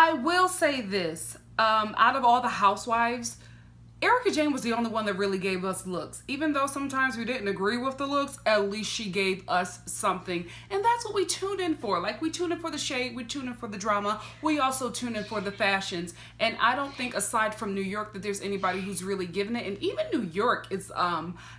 I will say this, out of all the housewives, Erica Jane was the only one that really gave us looks. Even though sometimes we didn't agree with the looks, at least she gave us something. And that's what we tuned in for. Like, we tune in for the shade, we tune in for the drama, we also tune in for the fashions. And I don't think, aside from New York, that there's anybody who's really giving it. And even New York is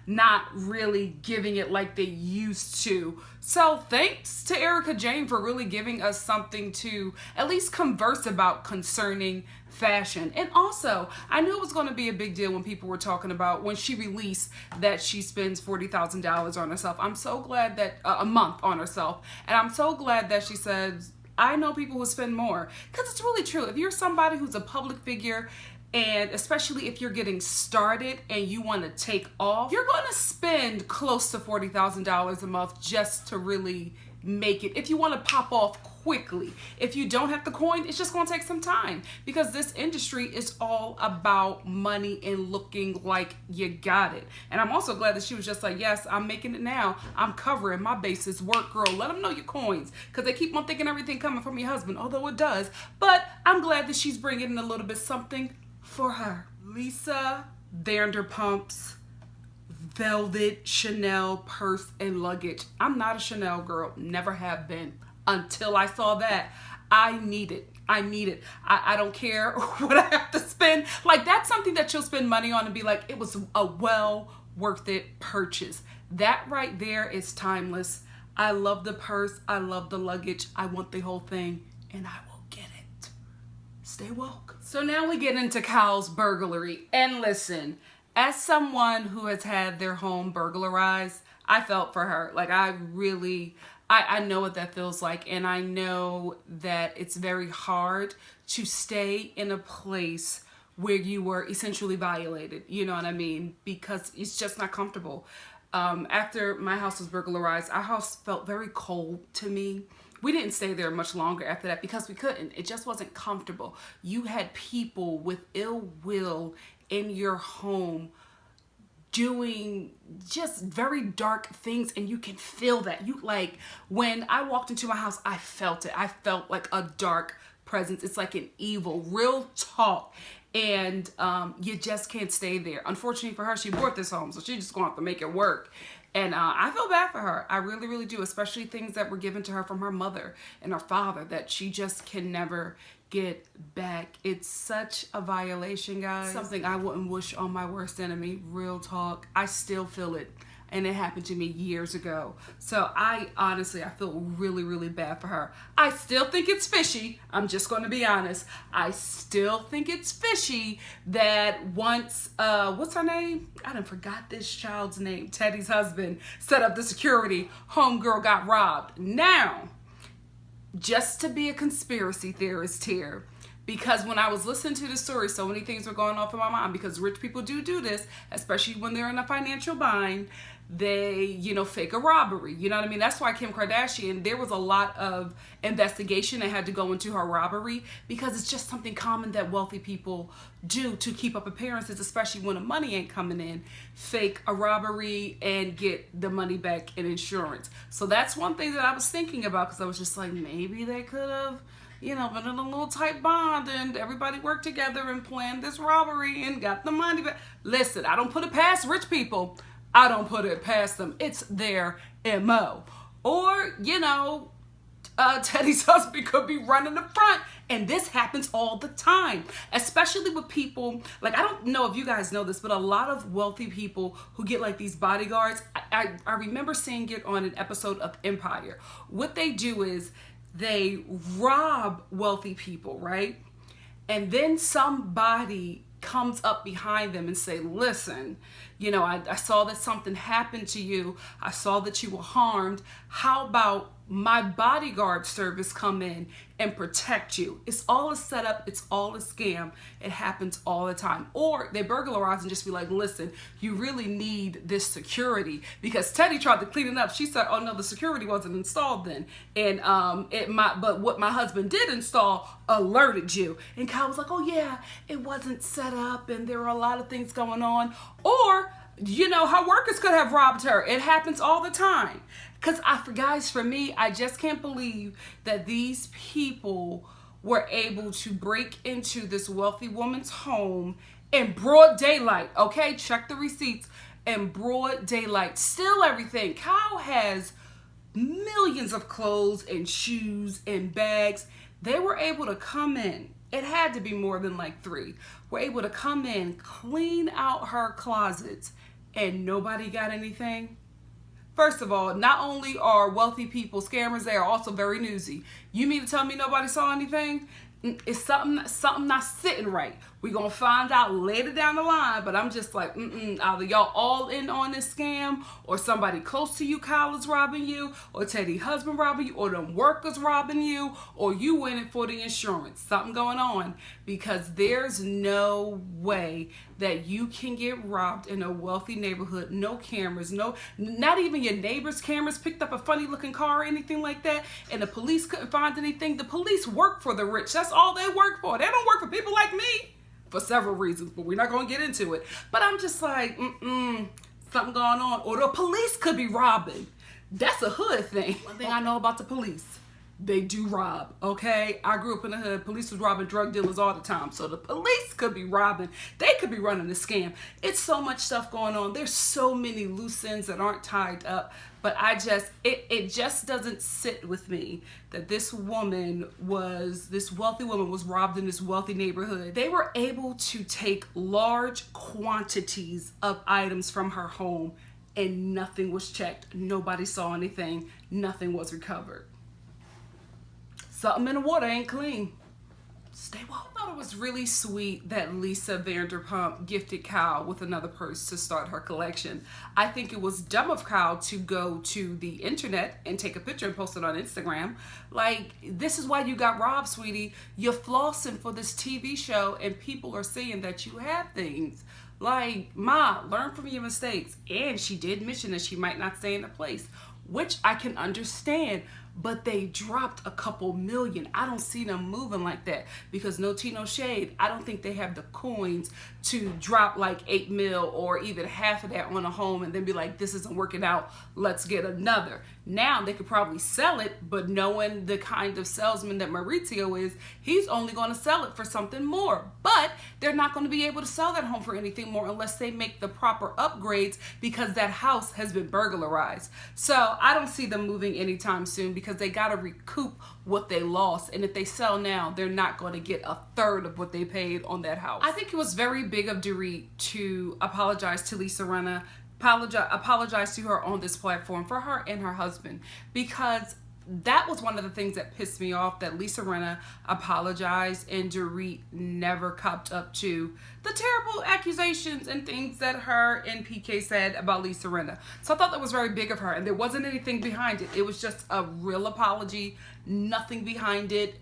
not really giving it like they used to. So thanks to Erica Jane for really giving us something to at least converse about concerning fashion. And also, I knew it was going to be a big deal when people were talking about when she released that she spends $40,000 on herself. I'm so glad that a month on herself, and I'm so glad that she says, I know people who spend more, because it's really true. If you're somebody who's a public figure, and especially if you're getting started and you want to take off, you're going to spend close to $40,000 a month just to really make it. If you want to pop off quickly, if you don't have the coin, it's just going to take some time, because this industry is all about money and looking like you got it. And I'm also glad that she was just like, yes, I'm making it now. I'm covering my bases. Work, girl. Let them know your coins, because they keep on thinking everything coming from your husband, although it does. But I'm glad that she's bringing in a little bit something for her. Lisa Vanderpump's velvet Chanel purse and luggage. I'm not a Chanel girl, never have been, until I saw that. I need it. I don't care what I have to spend. Like, that's something that you'll spend money on and be like, it was a well worth it purchase. That right there is timeless. I love the purse. I love the luggage. I want the whole thing, and I will get it. Stay woke. So now we get into Kyle's burglary. And listen, as someone who has had their home burglarized, I felt for her. Like, I know what that feels like. And I know that it's very hard to stay in a place where you were essentially violated. You know what I mean? Because it's just not comfortable. After my house was burglarized, our house felt very cold to me. We didn't stay there much longer after that because we couldn't. It just wasn't comfortable. You had people with ill will in your home doing just very dark things, and you can feel that. You, like, when I walked into my house, I felt it. I felt like a dark presence. It's like an evil, real talk. And you just can't stay there. Unfortunately for her, she bought this home, so she's just going to have to make it work. And I feel bad for her. I really, really do, especially things that were given to her from her mother and her father that she just can never get back. It's such a violation, guys. Something I wouldn't wish on my worst enemy. Real talk. I still feel it. And it happened to me years ago. So I feel really, really bad for her. I still think it's fishy. I'm just going to be honest. I still think it's fishy that once, what's her name? I done forgot this child's name. Teddy's husband set up the security. Homegirl got robbed. Now, just to be a conspiracy theorist here, because when I was listening to the story, so many things were going off in my mind, because rich people do this, especially when they're in a financial bind. They, fake a robbery. You know what I mean? That's why Kim Kardashian, there was a lot of investigation that had to go into her robbery, because it's just something common that wealthy people do to keep up appearances, especially when the money ain't coming in. Fake a robbery and get the money back in insurance. So that's one thing that I was thinking about, because I was just like, maybe they could have been in a little tight bond and everybody worked together and planned this robbery and got the money back. Listen, I don't put it past rich people. I don't put it past them. It's their MO. Or, Teddy's husband could be running the front. And this happens all the time, especially with people, like, I don't know if you guys know this, but a lot of wealthy people who get like these bodyguards, I remember seeing it on an episode of Empire. What they do is they rob wealthy people, right? And then somebody comes up behind them and say, listen, I saw that something happened to you. I saw that you were harmed. How about my bodyguard service come in and protect you? It's all a setup. It's all a scam. It happens all the time. Or they burglarize and just be like, listen, you really need this security, because Teddy tried to clean it up. She said, oh no, the security wasn't installed then. And but what my husband did install alerted you. And Kyle was like, oh yeah, it wasn't set up and there were a lot of things going on. Or, her workers could have robbed her. It happens all the time. Guys, for me, I just can't believe that these people were able to break into this wealthy woman's home in broad daylight. Okay, check the receipts. In broad daylight, steal everything. Kyle has millions of clothes and shoes and bags. They were able to come in. It had to be more than like 3. Were able to come in, clean out her closets, and nobody got anything. First of all, not only are wealthy people scammers, they are also very newsy. You mean to tell me nobody saw anything? It's something not sitting right. We're going to find out later down the line, but I'm just like, either y'all all in on this scam, or somebody close to you, Kyle, is robbing you, or Teddy's husband robbing you, or them workers robbing you, or you winning for the insurance. Something going on, because there's no way that you can get robbed in a wealthy neighborhood. No cameras, not even your neighbor's cameras picked up a funny looking car or anything like that, and the police couldn't find anything. The police work for the rich. That's all they work for. They don't work for people like me, for several reasons, but we're not going to get into it. But I'm just like, something going on. Or the police could be robbing. That's a hood thing. One thing I know about the police, they do rob, okay? I grew up in the hood. Police was robbing drug dealers all the time. So the police could be robbing. They could be running a scam. It's so much stuff going on. There's so many loose ends that aren't tied up. But it just doesn't sit with me that this wealthy woman was robbed in this wealthy neighborhood. They were able to take large quantities of items from her home and nothing was checked. Nobody saw anything. Nothing was recovered. Something in the water ain't clean. Stay woke. I thought it was really sweet that Lisa Vanderpump gifted Kyle with another purse to start her collection. I think it was dumb of Kyle to go to the internet and take a picture and post it on Instagram. Like, this is why you got robbed, sweetie. You're flossing for this TV show and people are saying that you have things. Like, Ma, learn from your mistakes. And she did mention that she might not stay in a place, which I can understand. But they dropped a couple million. I don't see them moving like that because no tea, no shade. I don't think they have the coins to drop like 8 mil or even half of that on a home and then be like, this isn't working out, let's get another. Now they could probably sell it, but knowing the kind of salesman that Maurizio is, he's only going to sell it for something more. But they're not going to be able to sell that home for anything more unless they make the proper upgrades because that house has been burglarized. So I don't see them moving anytime soon because they got to recoup what they lost. And if they sell now, they're not going to get a third of what they paid on that house. I think it was very big of Dorit to apologize to Lisa Rinna, apologize to her on this platform for her and her husband, because that was one of the things that pissed me off, that Lisa Rinna apologized and Dorit never copped up to the terrible accusations and things that her and PK said about Lisa Rinna. So I thought that was very big of her, and there wasn't anything behind it. It was just a real apology, nothing behind it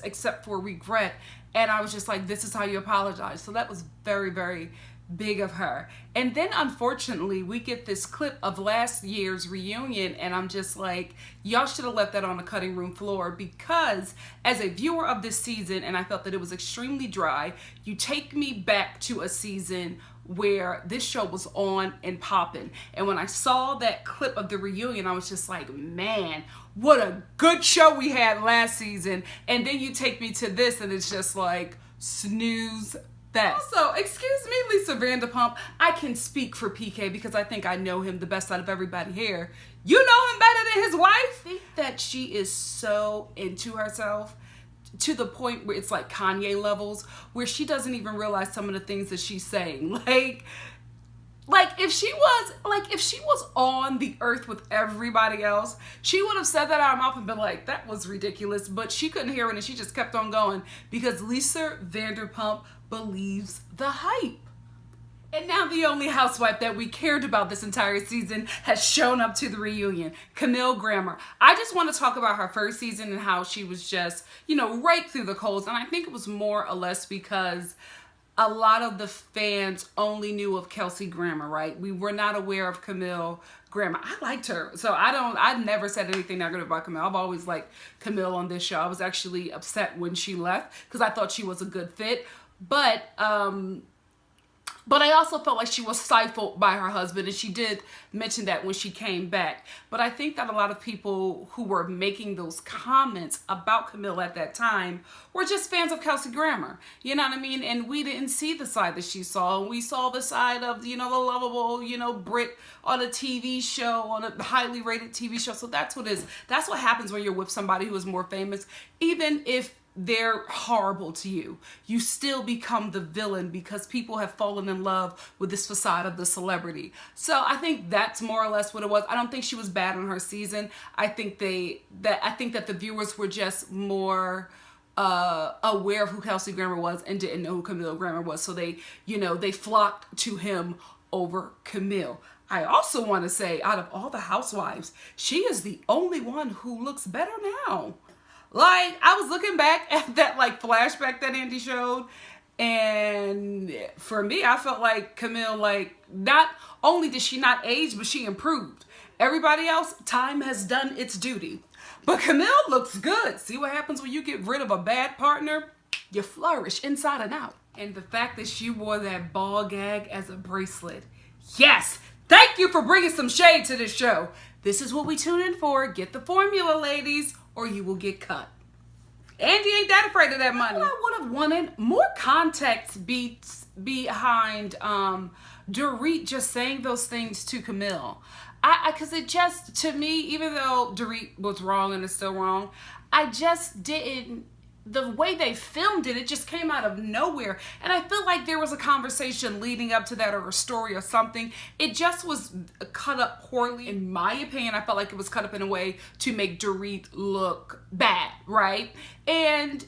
except for regret. And I was just like, this is how you apologize. So that was very, very big of her. And then unfortunately we get this clip of last year's reunion, and I'm just like, y'all should have left that on the cutting room floor, because as a viewer of this season, and I felt that it was extremely dry, you take me back to a season where this show was on and popping. And when I saw that clip of the reunion, I was just like, man, what a good show we had last season. And then you take me to this and it's just like snooze fest. Also, excuse me, Lisa Vanderpump, I can speak for PK because I think I know him the best out of everybody here. You know him better than his wife? I think that she is so into herself to the point where it's like Kanye levels, where she doesn't even realize some of the things that she's saying. Like if she was on the earth with everybody else, she would have said that out of her mouth and been like, that was ridiculous. But she couldn't hear it and she just kept on going because Lisa Vanderpump believes the hype. And now the only housewife that we cared about this entire season has shown up to the reunion, Camille Grammer. I just want to talk about her first season and how she was just, raked through the coals. And I think it was more or less because a lot of the fans only knew of Kelsey Grammer, right? We were not aware of Camille Grammer. I liked her. So I never said anything negative about Camille. I've always liked Camille on this show. I was actually upset when she left because I thought she was a good fit. But But I also felt like she was stifled by her husband, and she did mention that when she came back. But I think that a lot of people who were making those comments about Camille at that time were just fans of Kelsey Grammer. You know what I mean? And we didn't see the side that she saw. And we saw the side of, you know, the lovable, you know, Brit on a TV show, on a highly rated TV show. So that's what is. That's what happens when you're with somebody who is more famous. Even if they're horrible to you, you still become the villain because people have fallen in love with this facade of the celebrity. So I think that's more or less what it was. I don't think she was bad on her season. I think that the viewers were just more aware of who Kelsey Grammer was and didn't know who Camille Grammer was. So they flocked to him over Camille. I also want to say, out of all the housewives, she is the only one who looks better now. Like, I was looking back at that, like, flashback that Andy showed, and for me, I felt like Camille, like, not only did she not age, but she improved. Everybody else, time has done its duty. But Camille looks good. See what happens when you get rid of a bad partner? You flourish inside and out. And the fact that she wore that ball gag as a bracelet. Yes! Thank you for bringing some shade to this show. This is what we tune in for. Get the formula, ladies, or you will get cut. Andy ain't that afraid of that money. I would have wanted more context behind Dorit just saying those things to Camille. Because it just, to me, even though Dorit was wrong and is still wrong, I just didn't. The way they filmed it, it just came out of nowhere. And I feel like there was a conversation leading up to that, or a story or something. It just was cut up poorly. In my opinion, I felt like it was cut up in a way to make Dorit look bad, right? And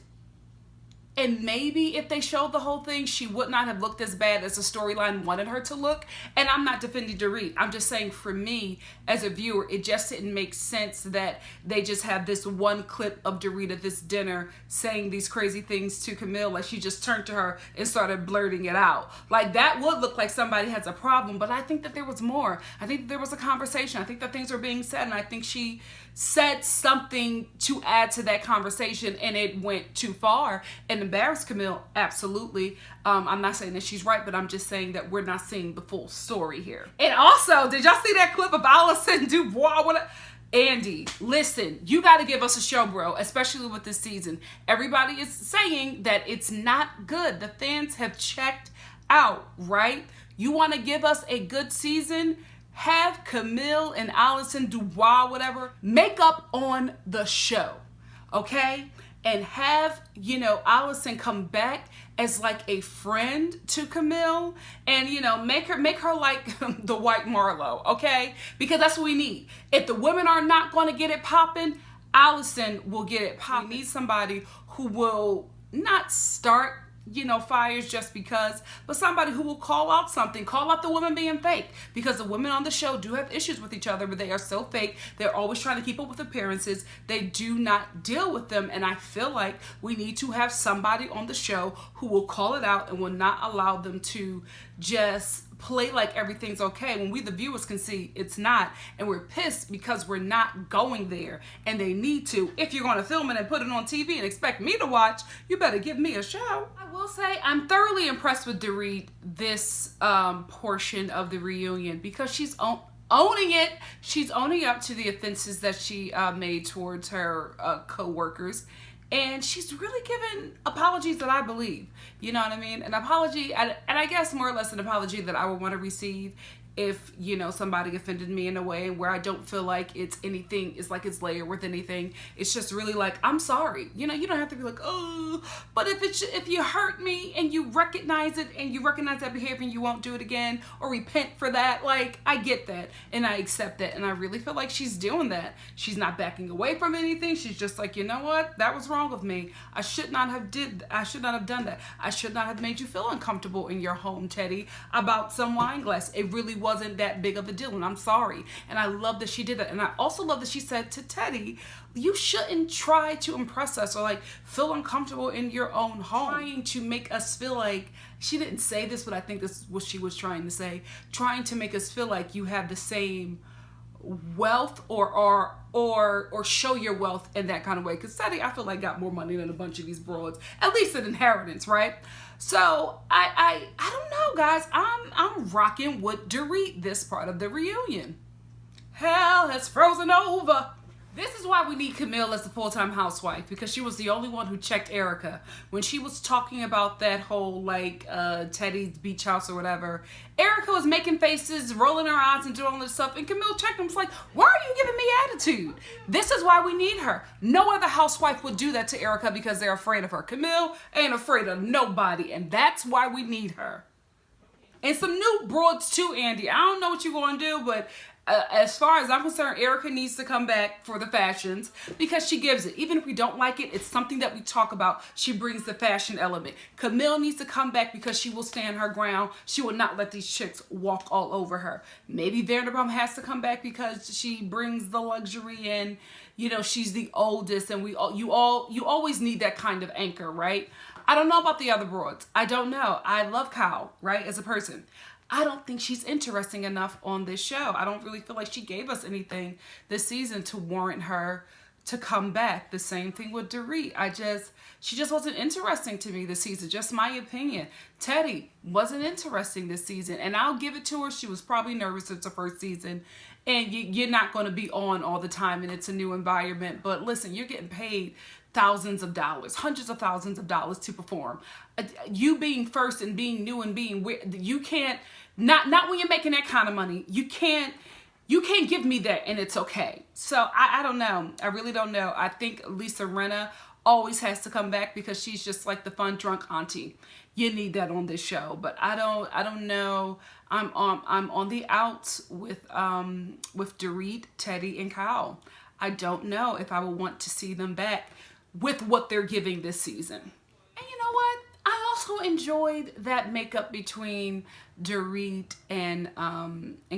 maybe if they showed the whole thing, she would not have looked as bad as the storyline wanted her to look. And I'm not defending Dorit. I'm just saying, for me, as a viewer, it just didn't make sense that they just had this one clip of Dorit at this dinner saying these crazy things to Camille. Like, she just turned to her and started blurting it out. Like, that would look like somebody has a problem. But I think that there was more. I think that there was a conversation. I think that things were being said. And I think she said something to add to that conversation, and it went too far and embarrassed Camille. Absolutely. I'm not saying that she's right, but I'm just saying that we're not seeing the full story here. And also, did y'all see that clip of Allison Dubois? Andy, listen, you got to give us a show, bro, especially with this season. Everybody is saying that it's not good. The fans have checked out, right? You want to give us a good season? Have Camille and Allison Dubois, whatever, make up on the show, okay? And have, you know, Allison come back as like a friend to Camille, and, you know, make her like the white Marlo, okay? Because that's what we need. If the women are not going to get it popping, Allison will get it popping. We need somebody who will not start, you know, fires just because, but somebody who will call out something, call out the women being fake, because the women on the show do have issues with each other, but they are so fake. They're always trying to keep up with appearances. They do not deal with them, and I feel like we need to have somebody on the show who will call it out and will not allow them to just play like everything's okay when we, the viewers, can see it's not, and we're pissed because we're not going there, and they need to. If you're going to film it and put it on TV and expect me to watch, you better give me a show. I will say I'm thoroughly impressed with Dorit this portion of the reunion, because she's owning it. She's owning up to the offenses that she made towards her co-workers. And she's really given apologies that I believe. You know what I mean? An apology, and I guess more or less an apology that I would want to receive if, you know, somebody offended me in a way where I don't feel like it's anything, it's like it's layered with anything. It's just really like, I'm sorry. You know, you don't have to be like, oh, but if you hurt me and you recognize it and you recognize that behavior and you won't do it again or repent for that, like, I get that and I accept that. And I really feel like she's doing that. She's not backing away from anything. She's just like, you know what? That was wrong with me. I should not have done that. I should not have made you feel uncomfortable in your home, Teddy, about some wine glass. It really wasn't that big of a deal, and I'm sorry. And I love that she did that. And I also love that she said to Teddy, you shouldn't try to impress us or like feel uncomfortable in your own home, trying to make us feel like, she didn't say this, but I think this is what she was trying to say, trying to make us feel like you have the same wealth or show your wealth in that kind of way. Because Teddy, I feel like, got more money than a bunch of these broads, at least an inheritance, right? So I don't know, guys. I'm rocking with Dorit this part of the reunion. Hell has frozen over. This is why we need Camille as the full-time housewife, because she was the only one who checked Erica. When she was talking about that whole, like, Teddy's beach house or whatever, Erica was making faces, rolling her eyes and doing all this stuff, and Camille checked him. It's like, why are you giving me attitude? This is why we need her. No other housewife would do that to Erica because they're afraid of her. Camille ain't afraid of nobody, and that's why we need her. And some new broads too, Andy. I don't know what you're going to do, but as far as I'm concerned, Erica needs to come back for the fashions because she gives it. Even if we don't like it, it's something that we talk about. She brings the fashion element. Camille needs to come back because she will stand her ground. She will not let these chicks walk all over her. Maybe Vanderpump has to come back because she brings the luxury and, you know, she's the oldest, and you always need that kind of anchor, right? I don't know about the other broads. I don't know. I love Kyle, right, as a person. I don't think she's interesting enough on this show. I don't really feel like she gave us anything this season to warrant her to come back. The same thing with Dorit. She just wasn't interesting to me this season. Just my opinion. Teddy wasn't interesting this season. And I'll give it to her. She was probably nervous. It's her first season. And you're not going to be on all the time. And it's a new environment. But listen, you're getting paid thousands of dollars, hundreds of thousands of dollars to perform. You being first and being new and being weird, you can't, not when you're making that kind of money. You can't give me that and it's okay. So I don't know. I really don't know. I think Lisa Rinna always has to come back because she's just like the fun drunk auntie. You need that on this show. But I don't know. I'm on the outs with Dorit, Teddy, and Kyle. I don't know if I would want to see them back with what they're giving this season. And you know what? I also enjoyed that makeup between Dorit and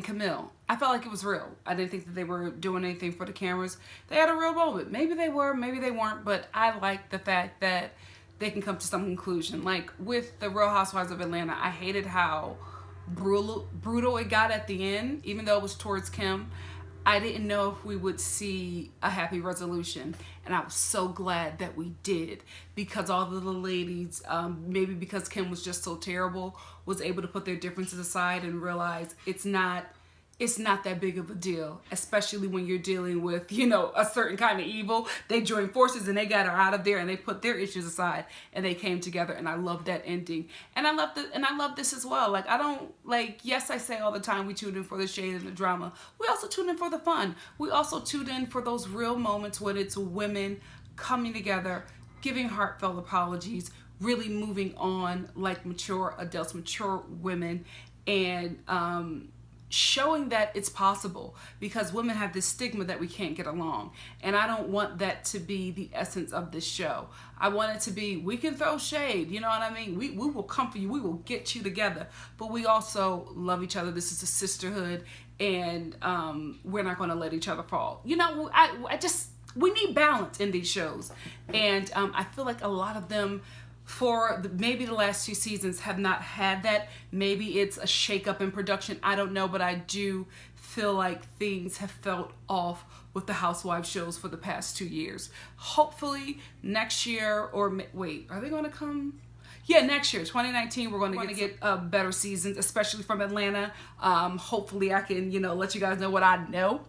Camille. I felt like it was real. I didn't think that they were doing anything for the cameras. They had a real moment. Maybe they were, maybe they weren't, but I like the fact that they can come to some conclusion. Like with the Real Housewives of Atlanta, I hated how brutal it got at the end, even though it was towards Kim. I didn't know if we would see a happy resolution, and I was so glad that we did, because all the little ladies, maybe because Kim was just so terrible, was able to put their differences aside and realize it's not that big of a deal, especially when you're dealing with, you know, a certain kind of evil. They joined forces and they got her out of there and they put their issues aside and they came together, and I love that ending. And I love this as well. Like, I don't, like, yes, I say all the time we tune in for the shade and the drama. We also tune in for the fun. We also tune in for those real moments when it's women coming together, giving heartfelt apologies, really moving on like mature adults, mature women, and showing that it's possible, because women have this stigma that we can't get along, and I don't want that to be the essence of this show. I want it to be, we can throw shade, you know what I mean? We will come for you, we will get you together, but we also love each other. This is a sisterhood, and we're not going to let each other fall. You know, we need balance in these shows, and I feel like a lot of them, for maybe the last 2 seasons, have not had that. Maybe it's a shakeup in production, I don't know, but I do feel like things have felt off with the Housewives shows for the past 2 years. Hopefully next year, or wait, are they going to come? Yeah, next year, 2019, we're going to get better seasons, especially from Atlanta. Hopefully I can, you know, let you guys know what I know.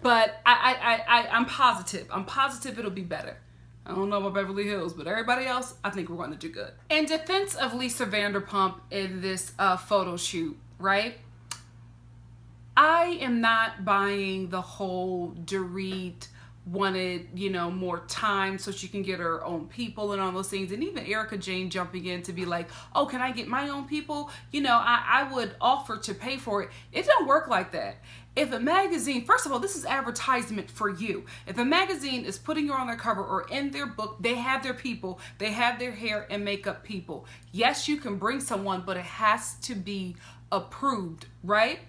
But I'm positive. I'm positive it'll be better. I don't know about Beverly Hills, but everybody else, I think we're going to do good. In defense of Lisa Vanderpump in this photo shoot, right? I am not buying the whole Dorit wanted, you know, more time so she can get her own people and all those things. And even Erica Jane jumping in to be like, oh, can I get my own people? You know, I would offer to pay for it. It don't work like that. If a magazine, first of all, this is advertisement for you. If a magazine is putting you on their cover or in their book, they have their people, they have their hair and makeup people. Yes, you can bring someone, but it has to be approved, right?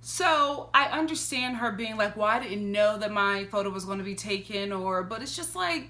So I understand her being like, well, I didn't know that my photo was going to be taken, but it's just like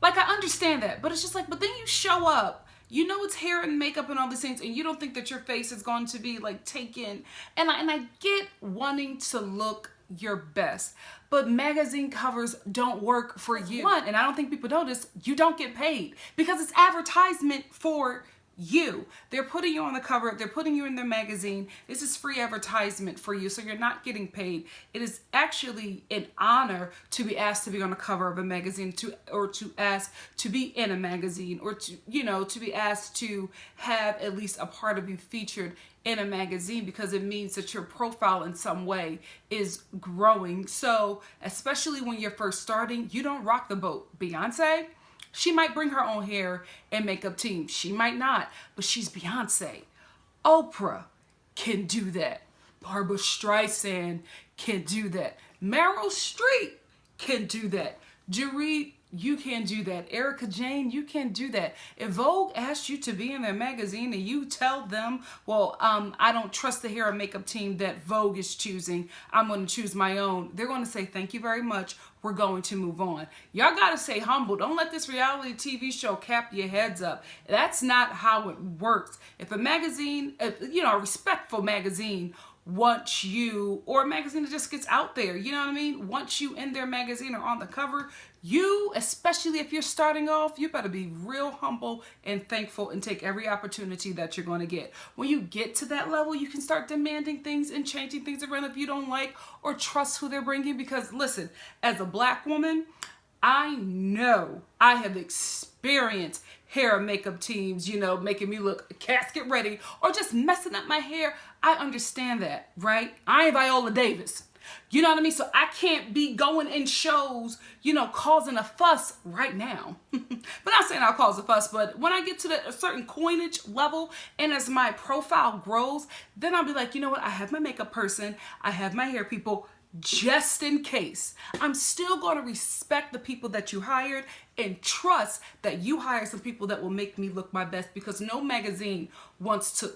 I understand that, but it's just like, but then you show up, you know, it's hair and makeup and all these things, and you don't think that your face is going to be like taken. And I get wanting to look your best. But magazine covers don't work for you. One, and I don't think people know this, you don't get paid because it's advertisement for you. They're putting you on the cover, they're putting you in their magazine. This is free advertisement for you, so you're not getting paid. It is actually an honor to be asked to be on the cover of a magazine, or to ask to be in a magazine, or to, you know, to be asked to have at least a part of you featured in a magazine, because it means that your profile in some way is growing. So especially when you're first starting, you don't rock the boat. Beyonce, she might bring her own hair and makeup team. She might not, but she's Beyonce. Oprah can do that. Barbara Streisand can do that. Meryl Streep can do that. Dorit, you can do that. Erica Jane, you can do that. If Vogue asks you to be in their magazine and you tell them, well, I don't trust the hair and makeup team that Vogue is choosing, I'm going to choose my own, they're going to say, thank you very much, we're going to move on. Y'all got to stay humble. Don't let this reality TV show cap your heads up. That's not how it works. If a magazine, you know, a respectful magazine wants you, or a magazine that just gets out there, you know what I mean, wants you in their magazine or on the cover, you, especially if you're starting off, you better be real humble and thankful and take every opportunity that you're going to get. When you get to that level, you can start demanding things and changing things around if you don't like or trust who they're bringing. Because listen, as a Black woman, I know I have experienced hair and makeup teams, you know, making me look casket ready or just messing up my hair. I understand that, right? I ain't Viola Davis. You know what I mean? So I can't be going in shows, you know, causing a fuss right now. But not saying I'll cause a fuss, but when I get to a certain coinage level and as my profile grows, then I'll be like, you know what? I have my makeup person, I have my hair people, just in case. I'm still going to respect the people that you hired and trust that you hire some people that will make me look my best, because no magazine wants to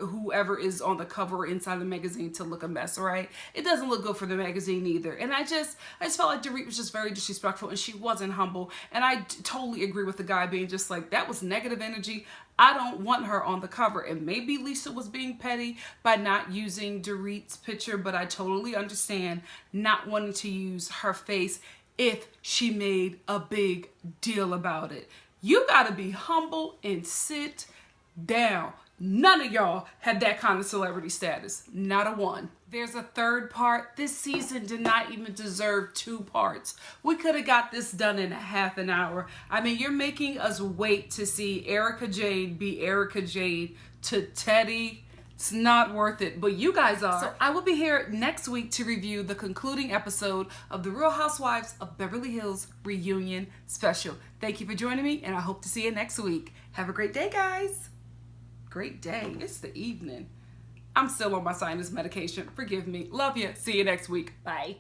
whoever is on the cover or inside the magazine to look a mess, right? It doesn't look good for the magazine either. And I just felt like Dorit was just very disrespectful and she wasn't humble. And I totally agree with the guy being just like, that was negative energy. I don't want her on the cover. And maybe Lisa was being petty by not using Dorit's picture, but I totally understand not wanting to use her face if she made a big deal about it. You gotta be humble and sit down. None of y'all had that kind of celebrity status. Not a one. There's a third part. This season did not even deserve 2 parts. We could have got this done in a half an hour. I mean, you're making us wait to see Erica Jane be Erica Jane to Teddy. It's not worth it, but you guys are. So I will be here next week to review the concluding episode of The Real Housewives of Beverly Hills reunion special. Thank you for joining me, and I hope to see you next week. Have a great day, guys. Great day. It's the evening. I'm still on my sinus medication. Forgive me. Love you. See you next week. Bye.